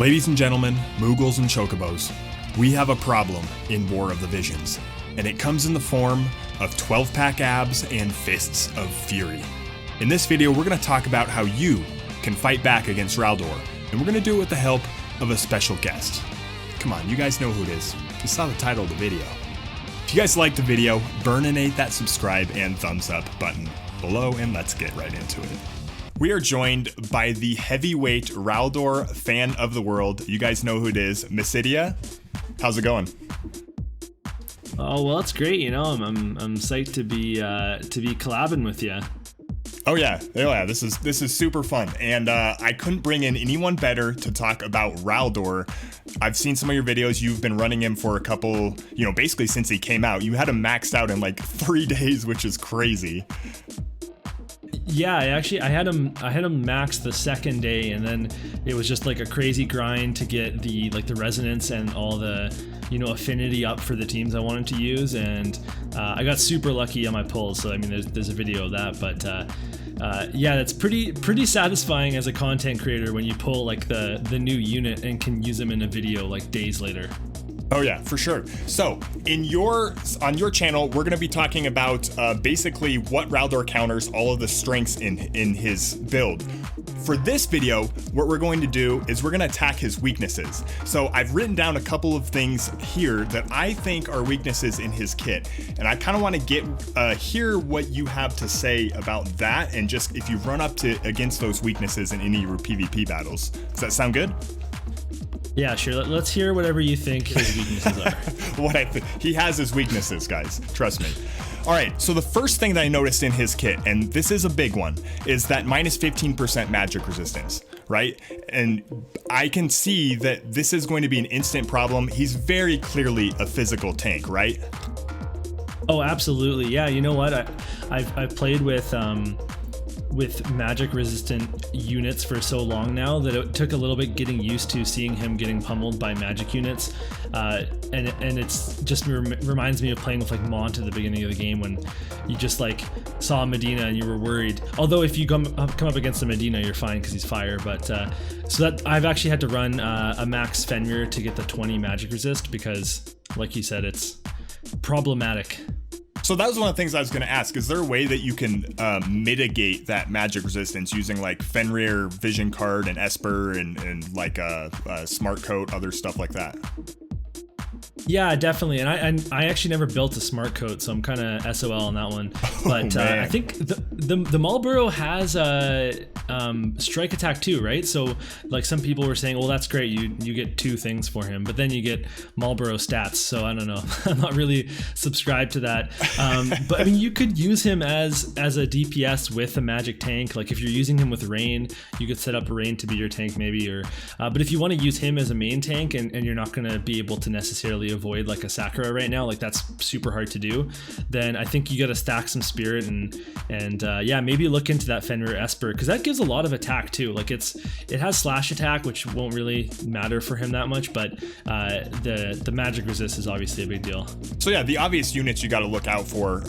Ladies and gentlemen, Moogles and Chocobos, we have a problem in War of the Visions, and it comes in the form of 12-pack abs and fists of fury. In this video, we're going to talk about how you can fight back against Rhaldor, and we're going to do it with the help of a special guest. Come on, you guys know who it is. You saw the title of the video. If you guys liked the video, burninate that subscribe and thumbs up button below, and let's get right into it. We are joined by the heavyweight Rhaldor fan of the world. You guys know who it is, Mysidia. How's it going? Oh well, it's great. You know, I'm psyched to be collabing with you. Oh yeah. This is super fun, and I couldn't bring in anyone better to talk about Rhaldor. I've seen some of your videos. You've been running him for a couple, basically since he came out. You had him maxed out in like 3 days, which is crazy. Yeah, I had him max the second day, and then it was just like a crazy grind to get the resonance and all the affinity up for the teams I wanted to use, and I got super lucky on my pulls. So I mean, there's a video of that, but yeah, that's pretty satisfying as a content creator when you pull like the new unit and can use them in a video like days later. Oh yeah, for sure. So on your channel, we're going to be talking about basically what Rhaldor counters, all of the strengths in his build. For this video, what we're going to do is we're going to attack his weaknesses. So I've written down a couple of things here that I think are weaknesses in his kit, and I kind of want to hear what you have to say about that, and just if you've run up against those weaknesses in any of your PvP battles. Does that sound good? Yeah, sure. Let's hear whatever you think his weaknesses are. He has his weaknesses, guys. Trust me. All right, so the first thing that I noticed in his kit, and this is a big one, is that minus 15% magic resistance, right? And I can see that this is going to be an instant problem. He's very clearly a physical tank, right? Oh, absolutely. Yeah, you know what? I've played with magic resistant units for so long now that it took a little bit getting used to seeing him getting pummeled by magic units, and it's just reminds me of playing with like Mont at the beginning of the game when you just like saw Medina and you were worried. Although if you come up against a Medina, you're fine because he's fire. But so that I've actually had to run a max Fenrir to get the 20 magic resist because, like you said, it's problematic. So that was one of the things I was going to ask. Is there a way that you can mitigate that magic resistance using like Fenrir, Vision Card, and Esper, and like a Smart Coat, other stuff like that? Yeah, definitely. And I actually never built a smart coat, so I'm kind of SOL on that one. But I think the Marlboro has a strike attack too, right? So like some people were saying, well, that's great, you get 2 things for him, but then you get Marlboro stats. So I don't know. I'm not really subscribed to that. But I mean, you could use him as a DPS with a magic tank. Like if you're using him with Rain, you could set up Rain to be your tank maybe, or but if you want to use him as a main tank and you're not going to be able to necessarily avoid like a Sakura right now, like that's super hard to do, then I think you got to stack some spirit and yeah, maybe look into that Fenrir Esper, because that gives a lot of attack too. Like it has slash attack, which won't really matter for him that much, but the magic resist is obviously a big deal. So yeah, the obvious units you got to look out for,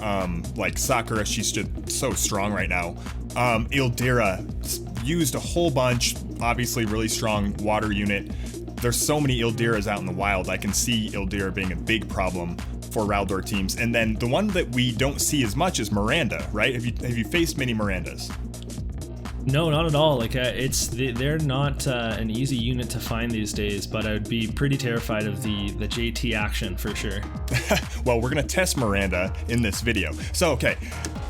like Sakura, she's just so strong right now. Ildira used a whole bunch, obviously really strong water unit. There's so many Ildiras out in the wild. I can see Ildira being a big problem for Rhaldor teams. And then the one that we don't see as much is Miranda, right? Have you faced many Mirandas? No, not at all. Like they're not an easy unit to find these days, but I would be pretty terrified of the JT action for sure. Well, we're gonna test Miranda in this video. So okay,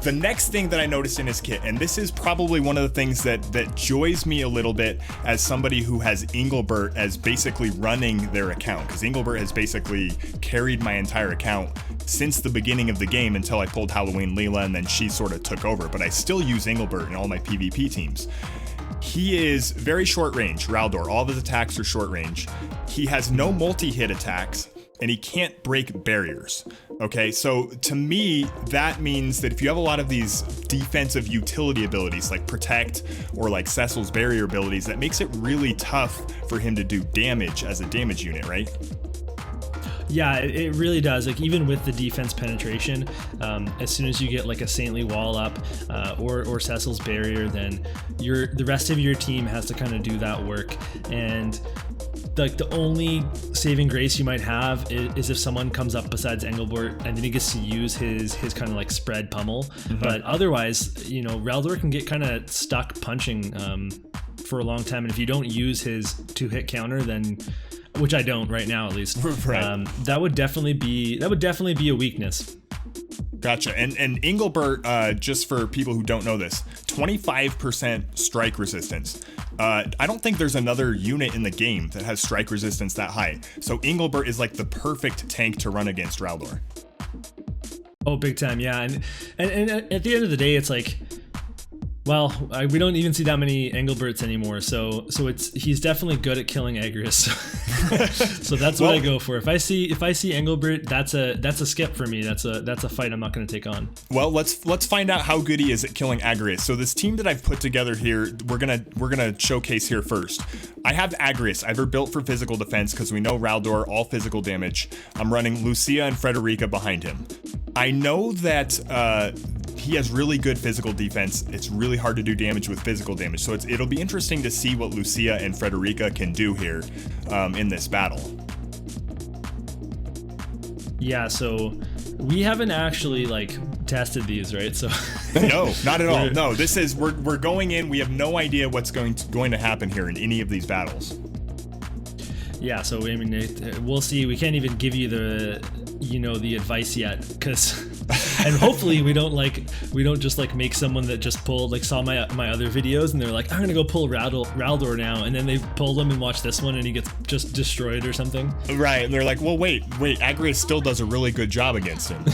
the next thing that I noticed in his kit, and this is probably one of the things that joys me a little bit as somebody who has Engelbert as basically running their account, because Engelbert has basically carried my entire account since the beginning of the game until I pulled Halloween Leela, and then she sort of took over, but I still use Engelbert in all my PvP teams. He is very short range, Rhaldor. All of his attacks are short range. He has no multi-hit attacks, and he can't break barriers. Okay, so to me, that means that if you have a lot of these defensive utility abilities like Protect or like Cecil's barrier abilities, that makes it really tough for him to do damage as a damage unit, right? Yeah, it really does. Like even with the defense penetration, as soon as you get like a Saintly Wall up or Cecil's Barrier, then the rest of your team has to kind of do that work. And like the only saving grace you might have is if someone comes up besides Engelbert and then he gets to use his kind of like spread pummel. But otherwise, you know, Rhaldor can get kind of stuck punching for a long time, and if you don't use his 2-hit counter, then, which I don't right now at least, right. that would definitely be a weakness. Gotcha. And Engelbert, just for people who don't know this, 25% strike resistance. I don't think there's another unit in the game that has strike resistance that high. So Engelbert is like the perfect tank to run against Rhaldor. Oh, big time, yeah. And at the end of the day, it's like, well, we don't even see that many Engelberts anymore, so he's definitely good at killing Agrius. So that's what I go for. If I see Engelbert, that's a skip for me. That's a fight I'm not going to take on. Well, let's find out how good he is at killing Agrius. So this team that I've put together here, we're gonna showcase here first. I have Agrius. I've built for physical defense because we know Rhaldor all physical damage. I'm running Lucia and Frederica behind him. I know that he has really good physical defense. It's really hard to do damage with physical damage, so it'll be interesting to see what Lucia and Frederica can do here in this battle. Yeah, so we haven't actually like tested these, right? So no, not at all. No, this is we're going in. We have no idea what's going to happen here in any of these battles. Yeah, so I mean, we'll see. We can't even give you the advice yet, because and hopefully we don't just like make someone that just pulled, like, saw my other videos and they're like, I'm gonna go pull Rhaldor now, and then they pull them and watch this one and he gets just destroyed or something. Right, and they're like, well, wait, Agrius still does a really good job against him.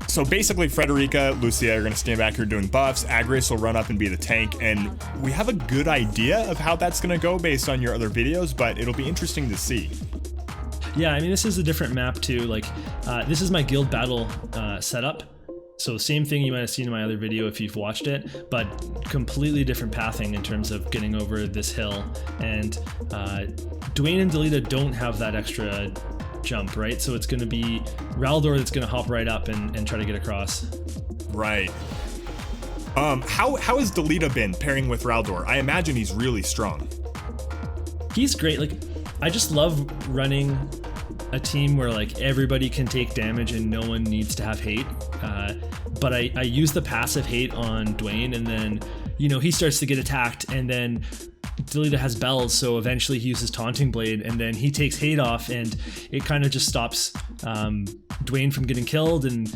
So basically, Frederica, Lucia are going to stand back here doing buffs. Agrius will run up and be the tank, and we have a good idea of how that's going to go based on your other videos, but it'll be interesting to see. Yeah, I mean, this is a different map too. Like, this is my guild battle setup. So same thing you might have seen in my other video if you've watched it, but completely different pathing in terms of getting over this hill. And Dwayne and Delita don't have that extra jump, right? So it's going to be Rhaldor that's going to hop right up and try to get across. Right. How has Delita been pairing with Rhaldor? I imagine he's really strong. He's great. Like, I just love running a team where like everybody can take damage and no one needs to have hate. But I use the passive hate on Dwayne, and then, you know, he starts to get attacked, and then Delita has bells, so eventually he uses Taunting Blade, and then he takes hate off, and it kind of just stops Dwayne from getting killed, and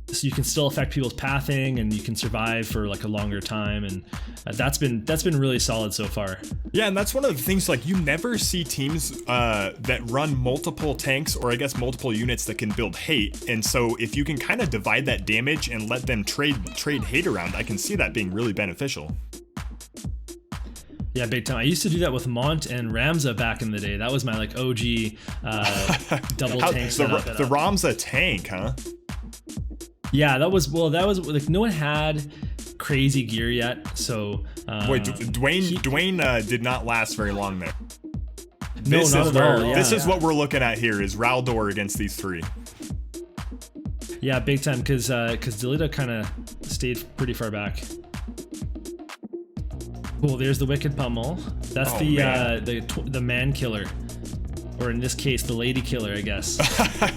so you can still affect people's pathing, and you can survive for like a longer time, and that's been really solid so far. Yeah, and that's one of the things, like, you never see teams that run multiple tanks, or I guess multiple units that can build hate, and so if you can kind of divide that damage and let them trade hate around, I can see that being really beneficial. Yeah, big time. I used to do that with Mont and Ramza back in the day. That was my like OG double tank setup. The Ramza tank, huh? Yeah, that was like, no one had crazy gear yet, so wait, Dwayne did not last very long there. No, not at all. Yeah, this is what we're looking at here, is Rhaldor against these three. Yeah, big time, because Delita kind of stayed pretty far back. Cool, there's the Wicked Pummel. That's the man killer, or in this case, the lady killer, I guess.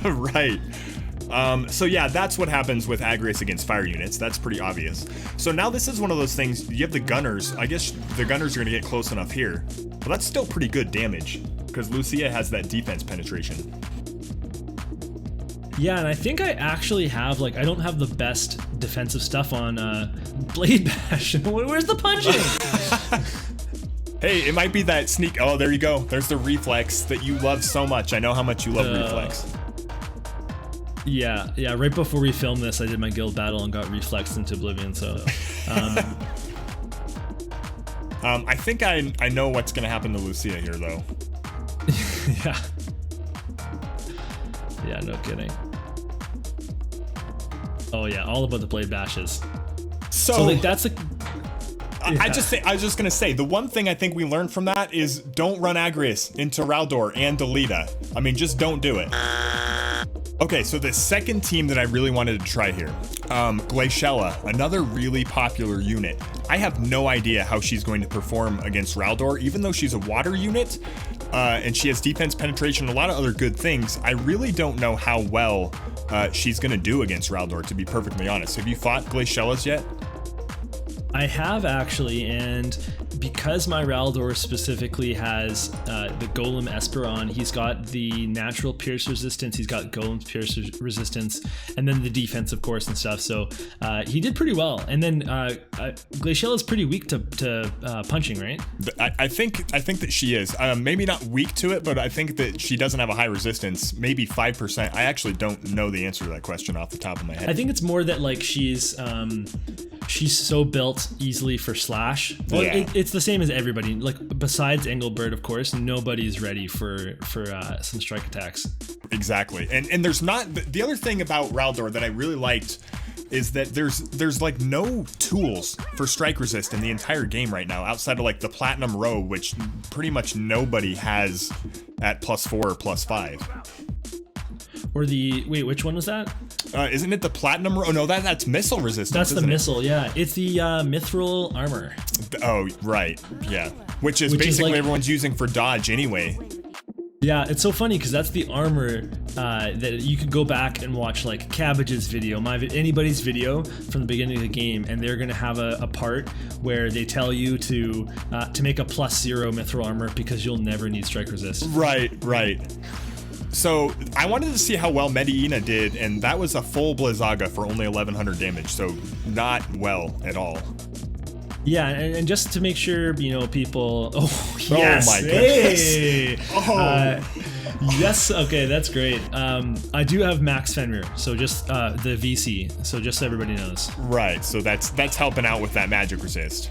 Right. So yeah, that's what happens with Agrius against fire units. That's pretty obvious. So now this is one of those things, you have the gunners. I guess the gunners are going to get close enough here. But that's still pretty good damage, because Lucia has that defense penetration. Yeah, and I think I actually have, like, I don't have the best defensive stuff on Blade Bash. Where's the punching? Hey, it might be that sneak. Oh, there you go. There's the reflex that you love so much. I know how much you love reflex. Yeah. Right before we filmed this, I did my guild battle and got reflexed into oblivion. So, I think I know what's gonna happen to Lucia here, though. Yeah. Yeah, no kidding. Oh yeah, all about the blade bashes. So like, that's a. Yeah. I was just gonna say, the one thing I think we learned from that is don't run Agrius into Rhaldor and Delita. I mean, just don't do it. Okay, so the second team that I really wanted to try here, Glaciella, another really popular unit. I have no idea how she's going to perform against Rhaldor, even though she's a water unit, and she has defense, penetration, a lot of other good things. I really don't know how well she's going to do against Rhaldor, to be perfectly honest. Have you fought Glaciellas yet? I have actually, and because my Rhaldor specifically has the Golem Esper on, he's got the natural pierce resistance, he's got Golem's pierce resistance, and then the defense, of course, and stuff. So he did pretty well. And then Glaciella is pretty weak to punching, right? I think that she is. Maybe not weak to it, but I think that she doesn't have a high resistance. Maybe 5%. I actually don't know the answer to that question off the top of my head. I think it's more that like she's so built easily for slash. Well, yeah. It's the same as everybody. Like besides Engelbert, of course, nobody's ready for some strike attacks. Exactly. And there's not the other thing about Rhaldor that I really liked is that there's like no tools for strike resist in the entire game right now outside of like the Platinum Row, which pretty much nobody has at +4 or +5. Or which one was that? Isn't it the Platinum? Oh no, that's missile resistance. That's the missile, yeah. It's the mithril armor. Oh right, yeah. Which is basically like, everyone's using for dodge anyway. Yeah, it's so funny because that's the armor that you could go back and watch like Cabbage's video, anybody's video from the beginning of the game, and they're gonna have a part where they tell you to make a +0 mithril armor because you'll never need strike resist. Right. So I wanted to see how well Mysidia did, and that was a full Blizzaga for only 1100 damage, so not well at all. Yeah, and just to make sure, people... Oh, yes! Oh my goodness! Hey! Yes, okay, that's great. I do have Max Fenrir, so just the VC, so just so everybody knows. Right, so that's helping out with that magic resist.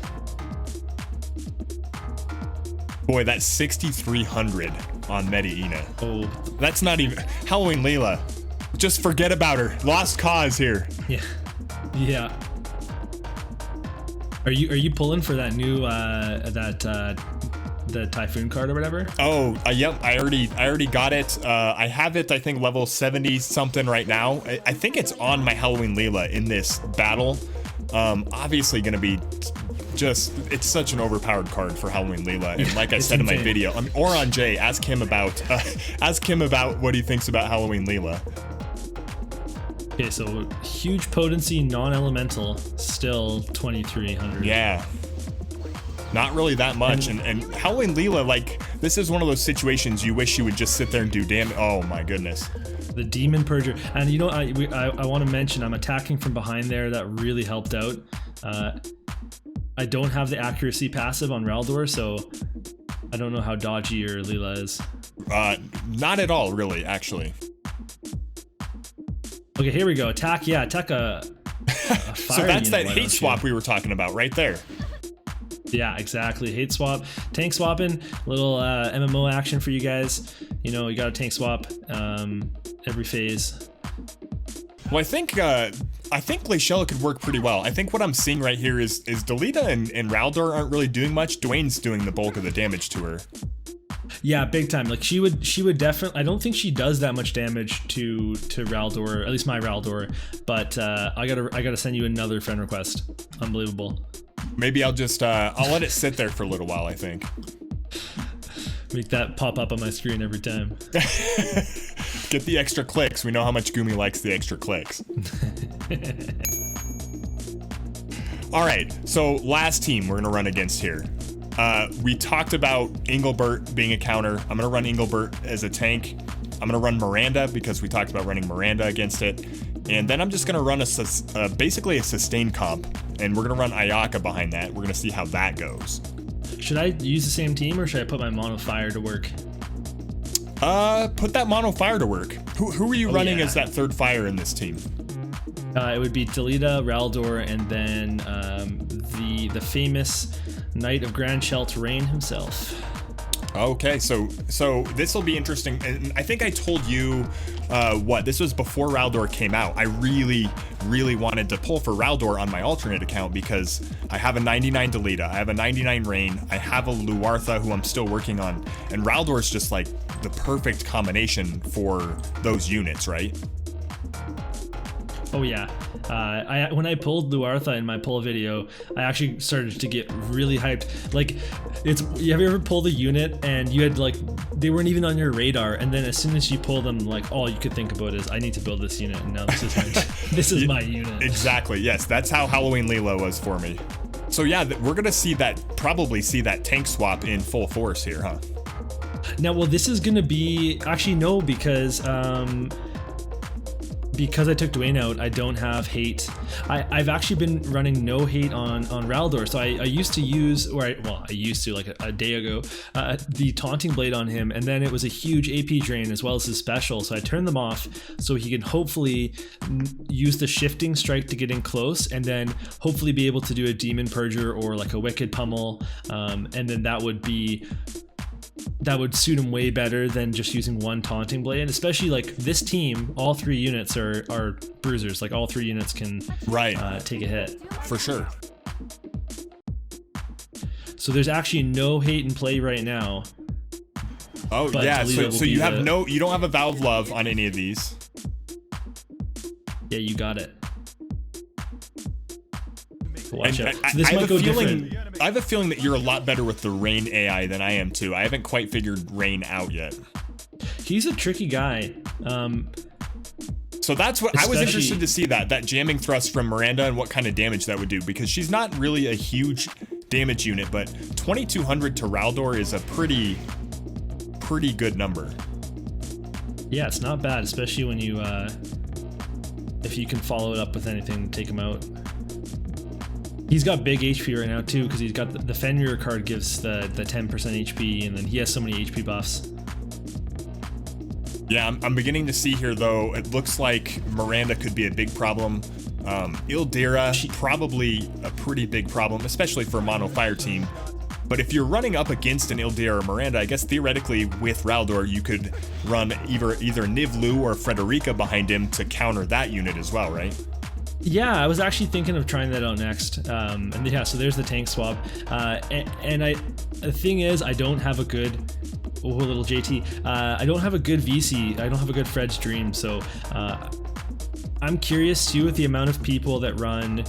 Boy, that's 6,300 on Mysidia. Oh. That's not even... Halloween Leela. Just forget about her. Lost cause here. Yeah. Are you pulling for that new the Typhoon card or whatever? Oh, yep. I already got it. I have it. I think level 70 something right now. I think it's on my Halloween Leela in this battle. Obviously going to be it's such an overpowered card for Halloween Leela, and like I said in my video, Oron J, ask him about what he thinks about Halloween Leela. Okay, so huge potency, non-elemental, still 2,300. Yeah, not really that much, and Halloween Leela, like, this is one of those situations you wish you would just sit there and do damage. Oh my goodness. The Demon Purger, and I want to mention I'm attacking from behind there. That really helped out. I don't have the accuracy passive on Rhaldor, so I don't know how dodgy your Leela is. Not at all, really, actually. Okay, here we go. Attack, attack a fire So that's unit, that hate swap we were talking about right there. Yeah, exactly. Hate swap, tank swapping, little MMO action for you guys. You got to tank swap every phase. Well, I think Glaciella could work pretty well. I think what I'm seeing right here is Delita and Rhaldor aren't really doing much. Dwayne's doing the bulk of the damage to her. Yeah, big time. Like she would definitely. I don't think she does that much damage to Rhaldor, at least my Rhaldor. But I gotta send you another friend request. Unbelievable. Maybe I'll just I'll let it sit there for a little while, I think. Make that pop up on my screen every time. Get the extra clicks. We know how much Gumi likes the extra clicks. All right, so last team we're gonna run against here. We talked about Engelbert being a counter. I'm gonna run Engelbert as a tank. I'm gonna run Miranda because we talked about running Miranda against it. And then I'm just gonna run basically a sustain comp, and we're gonna run Ayaka behind that. We're gonna see how that goes. Should I use the same team or should I put my mono fire to work? Put that mono fire to work. Who are you running as that third fire in this team? It would be Delita, Rhaldor, and then the famous Knight of Grand Shelt Rain himself. Okay, so this will be interesting, and I think I told you this was before Rhaldor came out. I really wanted to pull for Rhaldor on my alternate account because I have a 99 Delita, I have a 99 Rain, I have a Luartha who I'm still working on, and Rhaldor is just like the perfect combination for those units, right? Oh yeah, when I pulled Luartha in my pull video, I actually started to get really hyped. Like, have you ever pulled a unit and you had like, they weren't even on your radar, and then as soon as you pull them, like all you could think about is, I need to build this unit, and now this is my, this is my unit. Exactly. Yes, that's how Halloween Lila was for me. So yeah, we're gonna probably see that tank swap in full force here, huh? Now, well, this is gonna be actually no, because I took Dwayne out, I don't have hate. I've actually been running no hate on Rhaldor. So I used to use, I used to like a day ago, the taunting blade on him, and then it was a huge AP drain as well as his special. So I turned them off so he can hopefully use the shifting strike to get in close, and then hopefully be able to do a demon purger or like a wicked pummel, and then that would suit him way better than just using one taunting blade, especially like this team, all 3 units are bruisers, like all 3 units can take a hit. For sure. So there's actually no hate in play right now. Oh yeah, so you don't have a Vow of Love on any of these. Yeah, you got it. Watch out. I have a feeling that you're a lot better with the Rain AI than I am too. I haven't quite figured Rain out yet. He's a tricky guy. So that's what I was interested to see, that jamming thrust from Miranda and what kind of damage that would do, because she's not really a huge damage unit, but 2200 to Rhaldor is a pretty good number. Yeah, it's not bad, especially when you if you can follow it up with anything, take him out. He's got big HP right now too, because he's got the Fenrir card gives the 10% HP, and then he has so many HP buffs. Yeah, I'm beginning to see here though, it looks like Miranda could be a big problem. Ildira, probably a pretty big problem, especially for a mono fire team. But if you're running up against an Ildira or Miranda, I guess theoretically with Rhaldor you could run either Nivlu or Frederica behind him to counter that unit as well, right? Yeah, I was actually thinking of trying that out next. And yeah, so there's the tank swap. The thing is, I don't have a good, little JT. I don't have a good VC. I don't have a good Fred's Dream. So I'm curious too with the amount of people that run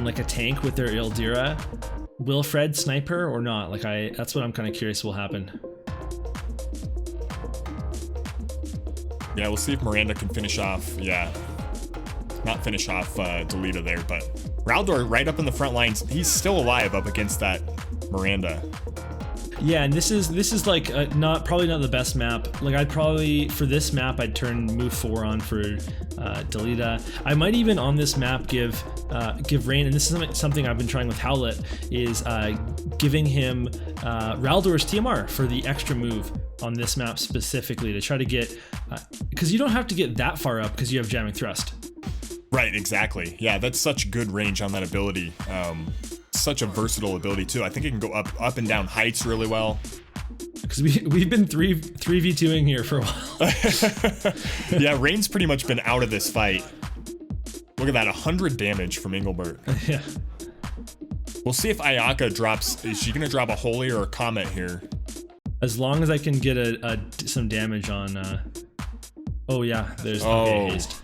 like a tank with their Ildira. Will Fred snipe her or not? Like that's what I'm kind of curious will happen. Yeah, we'll see if Miranda can finish off. Yeah. Not finish off Delita there, but Rhaldor right up in the front lines. He's still alive up against that Miranda. Yeah, and this is like probably not the best map. Like I'd probably, for this map, I'd turn move 4 on for Delita. I might even on this map give Rain, and this is something I've been trying with Howlet, is giving him Rhaldor's TMR for the extra move on this map specifically to try to get, because you don't have to get that far up because you have jamming thrust. Right, exactly. Yeah, that's such good range on that ability. Such a versatile ability too. I think it can go up and down heights really well. Because we've been 3v2ing here for a while. Yeah, Rain's pretty much been out of this fight. Look at that, 100 damage from Engelbert. Yeah. We'll see if Ayaka drops. Is she gonna drop a Holy or a Comet here? As long as I can get some damage on. Oh yeah, there's haste.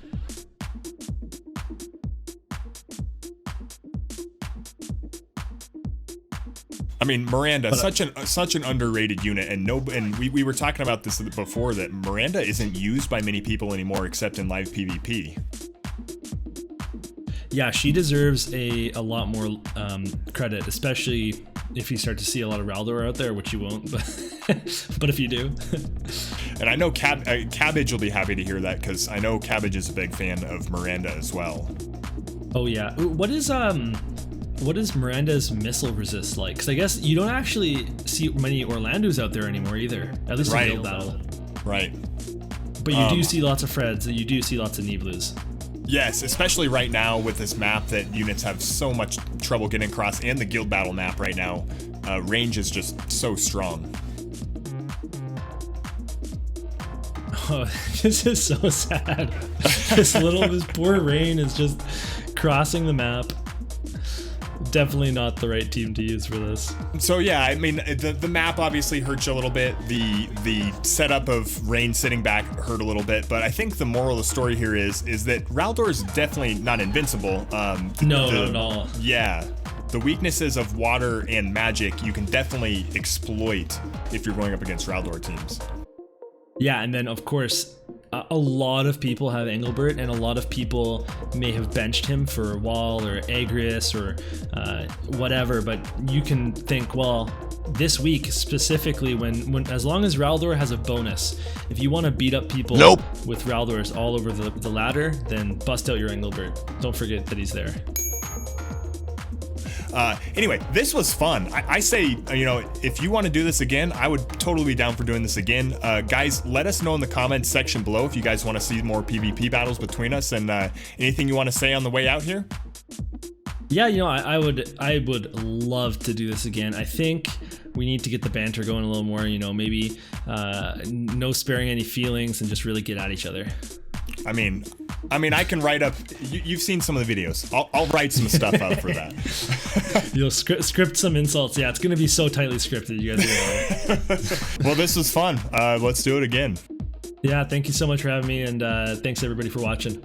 I mean, Miranda, such an underrated unit, and we were talking about this before, that Miranda isn't used by many people anymore except in live PvP. Yeah, she deserves a lot more credit, especially if you start to see a lot of Rhaldor out there, which you won't, but if you do. And I know Cabbage will be happy to hear that, because I know Cabbage is a big fan of Miranda as well. Oh yeah, what is Miranda's missile resist like? Because I guess you don't actually see many Orlandos out there anymore either, at least in Guild Battle. Right. But you do see lots of Freds, and you do see lots of Niblus. Yes, especially right now with this map that units have so much trouble getting across, and the Guild Battle map right now. range is just so strong. Oh, this is so sad. This poor Rain is just crossing the map. Definitely not the right team to use for this. So yeah, I mean, the map obviously hurts you a little bit. The setup of Rain sitting back hurt a little bit, but I think the moral of the story here is that Rhaldor is definitely not invincible. No, not at all. Yeah. The weaknesses of water and magic you can definitely exploit if you're going up against Rhaldor teams. Yeah, and then of course, a lot of people have Engelbert, and a lot of people may have benched him for Wall or Agrius or whatever, but you can think, well, this week specifically, when as long as Rhaldor has a bonus, if you want to beat up people with Rhaldors all over the ladder, then bust out your Engelbert. Don't forget that he's there. Anyway, this was fun. I say, if you want to do this again, I would totally be down for doing this again. Guys, let us know in the comments section below if you guys want to see more PvP battles between us, and anything you want to say on the way out here. Yeah, I would love to do this again. I think we need to get the banter going a little more. Maybe no sparing any feelings and just really get at each other. I mean, I can write up. You've seen some of the videos. I'll write some stuff out for that. You'll script some insults. Yeah, it's gonna be so tightly scripted. You guys. Well, this was fun. Let's do it again. Yeah, thank you so much for having me, and thanks everybody for watching.